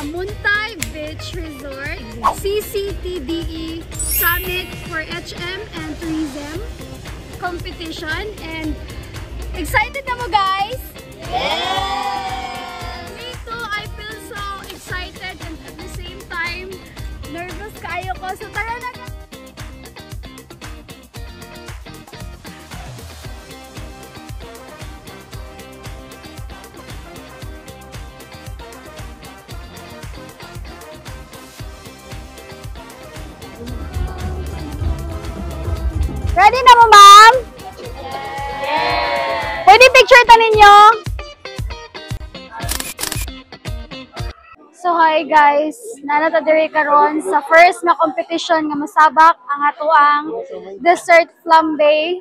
Amuntay Beach Resort, CCTDE Summit for HM and Tourism Competition. And excited na mo guys? Yes! Me too, I feel so excited and at the same time, nervous kayo ko. So tara na guys! Ready na mo, ma'am? Yes! Pwede picture ta ninyo? So, hi guys! Nanata diri karon sa first na competition nga masabak ang atoang dessert flambe.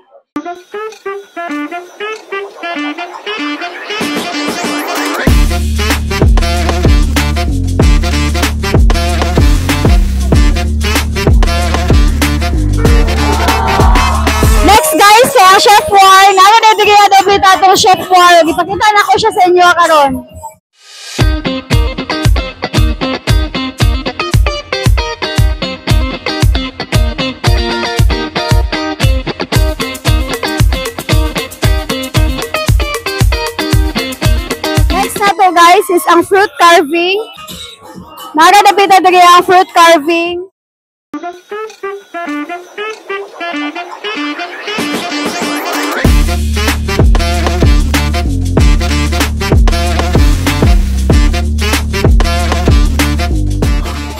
Chef War, nakakadibigay na dapat atong Chef War. Ipakita na ko siya sa inyo karon. Next na to guys is ang fruit carving. Nakakadibigay na dapat ang fruit carving.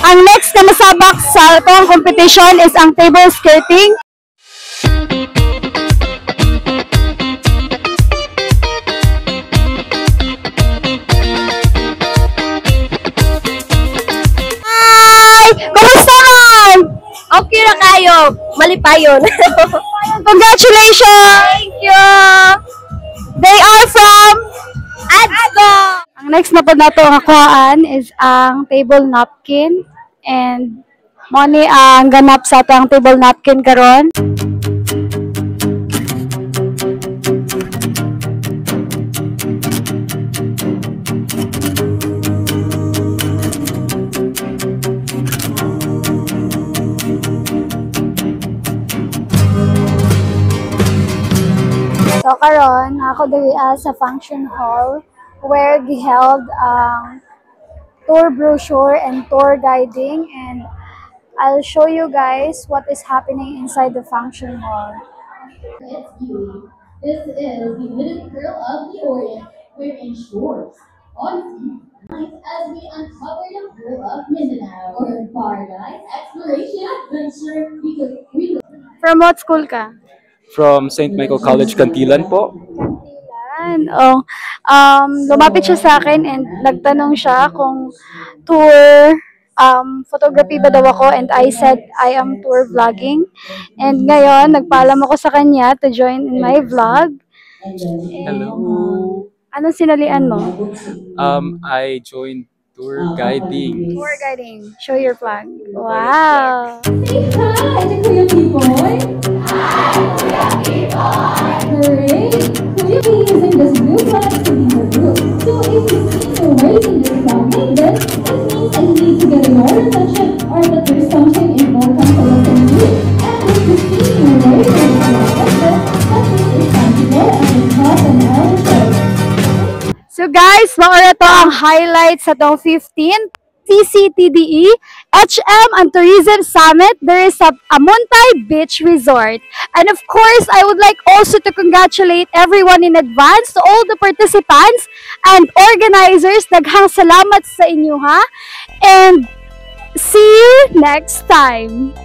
Ang next na masabak sa itong competition is ang table skirting. Hi! Kumusta man? Okay na kayo. Malipayon. Congratulations! Thank you! They are from Adgo! Ang next na po na ito ang akuhaan is ang table napkin. And money ang ganap sa ito ang table napkin karon. So karon ako diri sa function hall where giheld ang tour brochure and tour guiding, and I'll show you guys what is happening inside the function hall. Its beauty. This is the hidden pearl of the Orient, wherein shores on sea as we uncover the pearl of Mindanao, or paradise, exploration, adventure, we From what school ka? From St. Michael College, Cantilan po. Kantilan. Oh, lumapit siya sa akin and nagtanong siya kung tour photography ba daw ako, and I said I am tour vlogging. And ngayon, nagpaalam ako sa kanya to join in my vlog. Hello. Anong sinalian mo? I joined tour guiding. Tour guiding. Show your flag. Wow! say hi to Kuya Pipoy. Hi, Kuya Pipoy. Great. Kuya P is using this blue flag to be her group. So if you see me raising this flag like this, it means I need to get your attention, or that there's something important to listen to. And if you see me raising this flag like this, that means it's time to go and talk and all. So guys, maura to ang highlights sa itong 15th CCTDE HM and Tourism Summit. There is a Amuntay Beach Resort. And of course, I would like also to congratulate everyone in advance, to all the participants and organizers. Daghang salamat sa inyo ha. And see you next time.